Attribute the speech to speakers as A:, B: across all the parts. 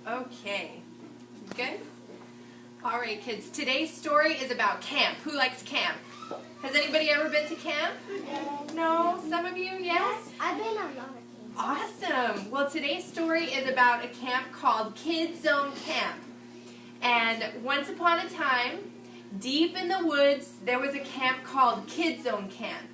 A: Okay, good? All right, kids, today's story is about camp. Who likes camp? Has anybody ever been to camp? No? Some of you, yes?
B: I've been on a lot of camps.
A: Awesome. Well, today's story is about a camp called Kids Zone Camp. And once upon a time, deep in the woods, there was a camp called Kids Zone Camp.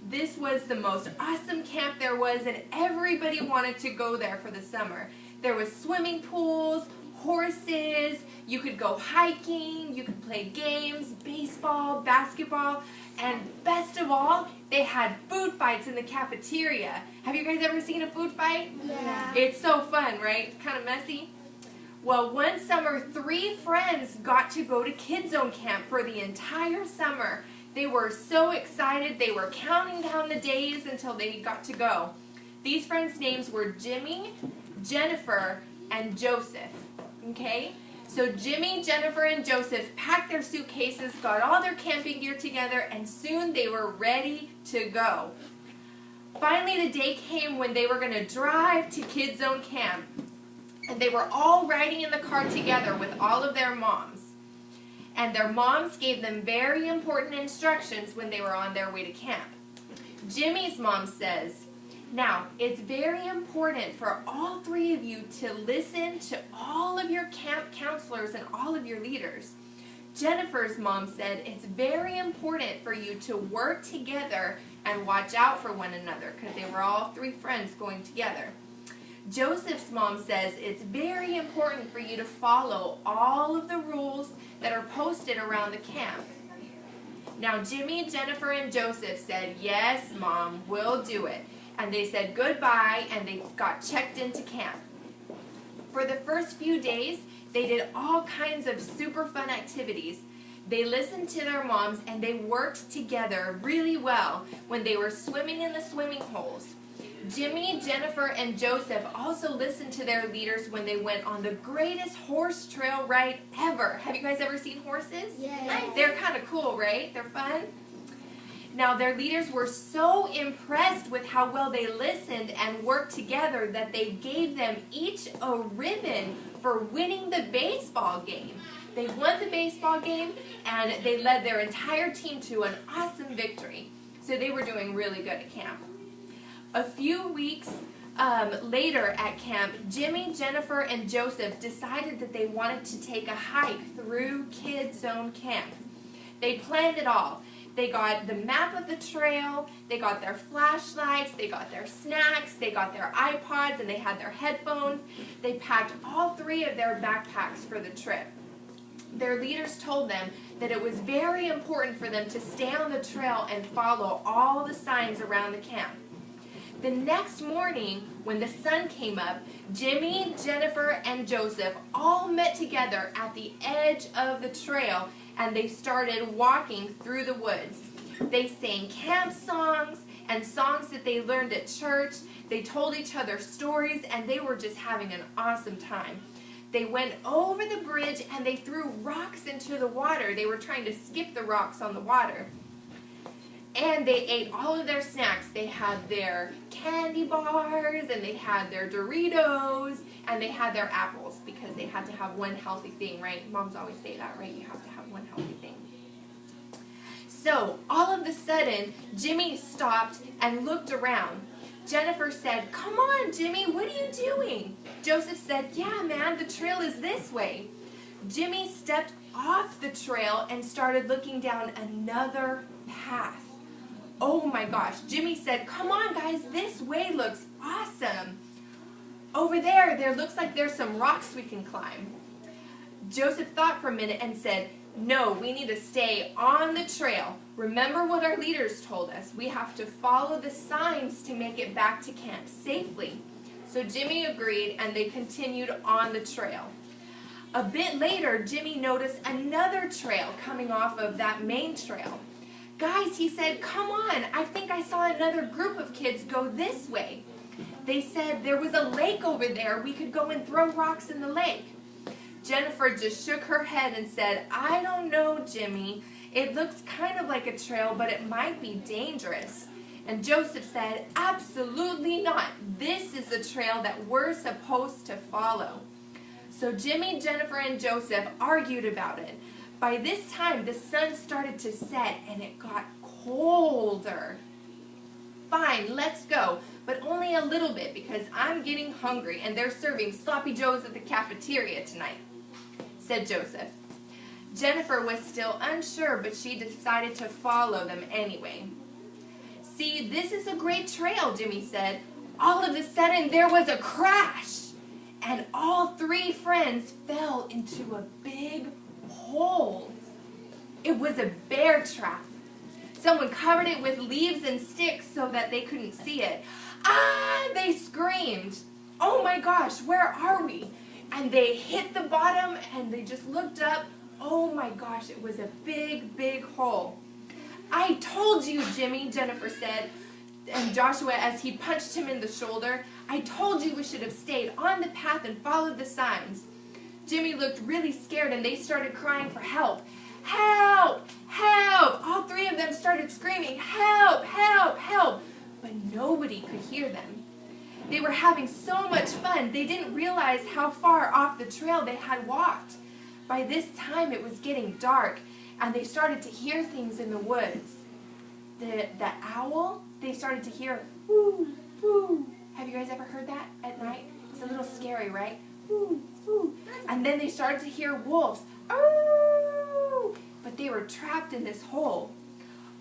A: This was the most awesome camp there was, and everybody wanted to go there for the summer. There was swimming pools, horses, you could go hiking, you could play games, baseball, basketball, and best of all, they had food fights in the cafeteria. Have you guys ever seen a food fight?
B: Yeah.
A: It's so fun, right? Kind of messy. Well, one summer, 3 friends got to go to Kids Zone Camp for the entire summer. They were so excited. They were counting down the days until they got to go. These friends' names were Jimmy, Jennifer, and Joseph. Okay? So Jimmy, Jennifer, and Joseph packed their suitcases, got all their camping gear together, and soon they were ready to go. Finally, the day came when they were going to drive to Kids Zone Camp. And they were all riding in the car together with all of their moms. And their moms gave them very important instructions when they were on their way to camp. Jimmy's mom says, "Now, it's very important for all 3 of you to listen to all of your camp counselors and all of your leaders." Jennifer's mom said, "It's very important for you to work together and watch out for one another," because they were all 3 friends going together. Joseph's mom says it's very important for you to follow all of the rules that are posted around the camp. Now Jimmy, Jennifer, and Joseph said, "Yes, Mom, we'll do it." And they said goodbye and they got checked into camp. For the first few days, they did all kinds of super fun activities. They listened to their moms and they worked together really well when they were swimming in the swimming holes. Jimmy, Jennifer, and Joseph also listened to their leaders when they went on the greatest horse trail ride ever. Have you guys ever seen horses?
B: Yeah.
A: They're kind of cool, right? They're fun. Now, their leaders were so impressed with how well they listened and worked together that they gave them each a ribbon for winning the baseball game. They won the baseball game and they led their entire team to an awesome victory. So they were doing really good at camp. A few weeks later at camp, Jimmy, Jennifer, and Joseph decided that they wanted to take a hike through Kids Zone Camp. They planned it all. They got the map of the trail, they got their flashlights, they got their snacks, they got their iPods, and they had their headphones. They packed all 3 of their backpacks for the trip. Their leaders told them that it was very important for them to stay on the trail and follow all the signs around the camp. The next morning, when the sun came up, Jimmy, Jennifer, and Joseph all met together at the edge of the trail and they started walking through the woods. They sang camp songs and songs that they learned at church. They told each other stories and they were just having an awesome time. They went over the bridge and they threw rocks into the water. They were trying to skip the rocks on the water. And they ate all of their snacks. They had their candy bars, and they had their Doritos, and they had their apples, because they had to have one healthy thing, right? Moms always say that, right? You have to have one healthy thing. So, all of a sudden, Jimmy stopped and looked around. Jennifer said, "Come on, Jimmy, what are you doing?" Joseph said, "Yeah, man, the trail is this way." Jimmy stepped off the trail and started looking down another path. Oh my gosh, Jimmy said, "Come on guys, this way looks awesome. Over there looks like there's some rocks we can climb." Joseph thought for a minute and said, "No, we need to stay on the trail. Remember what our leaders told us. We have to follow the signs to make it back to camp safely." So Jimmy agreed and they continued on the trail. A bit later, Jimmy noticed another trail coming off of that main trail. "Guys," he said, "come on, I think I saw another group of kids go this way." They said there was a lake over there. We could go and throw rocks in the lake. Jennifer just shook her head and said, "I don't know, Jimmy. It looks kind of like a trail, but it might be dangerous." And Joseph said, "Absolutely not. This is the trail that we're supposed to follow." So Jimmy, Jennifer, and Joseph argued about it. By this time, the sun started to set and it got colder. Fine, let's go, but only a little bit because I'm getting hungry and they're serving sloppy joes at the cafeteria tonight, said Joseph. Jennifer was still unsure, but she decided to follow them anyway. See, this is a great trail, Jimmy said. All of a sudden, there was a crash, and all three friends fell into a big hole. It was a bear trap. Someone covered it with leaves and sticks so that they couldn't see it. Ah, they screamed. Oh my gosh, where are we? And they hit the bottom and they just looked up. Oh my gosh, it was a big, big hole. I told you, Jimmy, Jennifer said, and Joshua as he punched him in the shoulder. I told you we should have stayed on the path and followed the signs. Jimmy looked really scared and they started crying for help. Help! Help! All three of them started screaming, help! Help! Help! But nobody could hear them. They were having so much fun, they didn't realize how far off the trail they had walked. By this time it was getting dark, and they started to hear things in the woods. The owl, they started to hear, whoo, whoo. Have you guys ever heard that at night? It's a little scary, right? Whoo, whoo. And then they started to hear wolves. Oh! But they were trapped in this hole.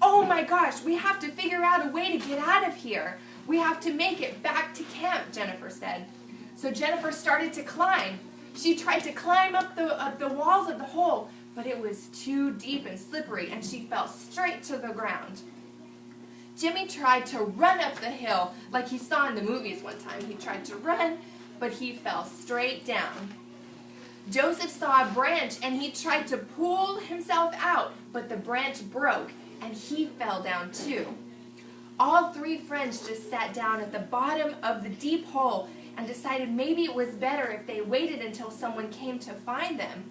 A: Oh my gosh, we have to figure out a way to get out of here. We have to make it back to camp, Jennifer said. So Jennifer started to climb. She tried to climb up the walls of the hole, but it was too deep and slippery, and she fell straight to the ground. Jimmy tried to run up the hill like he saw in the movies one time. He tried to run, but he fell straight down. Joseph saw a branch and he tried to pull himself out, but the branch broke and he fell down too. All three friends just sat down at the bottom of the deep hole and decided maybe it was better if they waited until someone came to find them.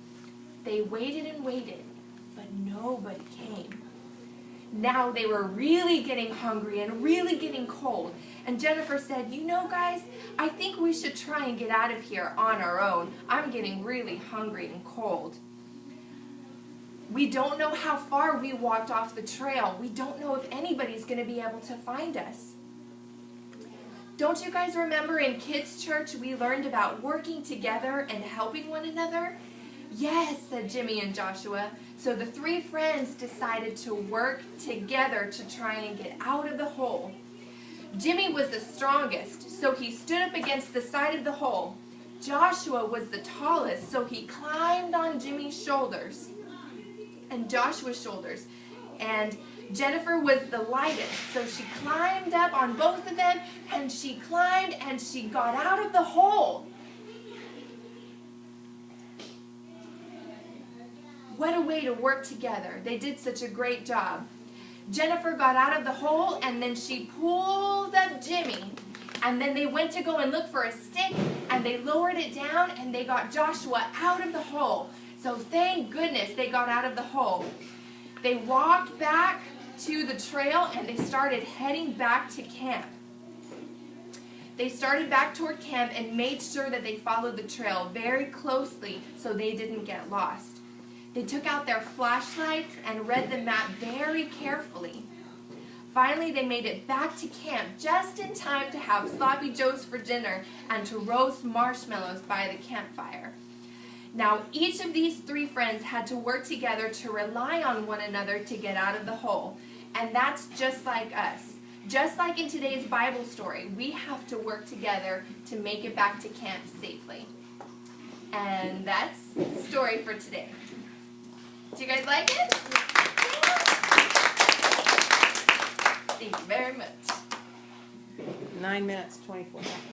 A: They waited and waited, but nobody came. Now they were really getting hungry and really getting cold. And Jennifer said, you know guys, I think we should try and get out of here on our own. I'm getting really hungry and cold. We don't know how far we walked off the trail. We don't know if anybody's going to be able to find us. Don't you guys remember in kids' church we learned about working together and helping one another? Yes, said Jimmy and Joshua. So the three friends decided to work together to try and get out of the hole. Jimmy was the strongest, so he stood up against the side of the hole. Joshua was the tallest, so he climbed on Jimmy's shoulders and Joshua's shoulders. And Jennifer was the lightest, so she climbed up on both of them, and she climbed and she got out of the hole. What a way to work together. They did such a great job. Jennifer got out of the hole and then she pulled up Jimmy. And then they went to go and look for a stick and they lowered it down and they got Joshua out of the hole. So thank goodness they got out of the hole. They walked back to the trail and they started heading back to camp. They started back toward camp and made sure that they followed the trail very closely so they didn't get lost. They took out their flashlights and read the map very carefully. Finally, they made it back to camp just in time to have sloppy joes for dinner and to roast marshmallows by the campfire. Now, each of these three friends had to work together to rely on one another to get out of the hole. And that's just like us. Just like in today's Bible story, we have to work together to make it back to camp safely. And that's the story for today. Do you guys like it? Thank you very much.
C: 9 minutes, 24 seconds.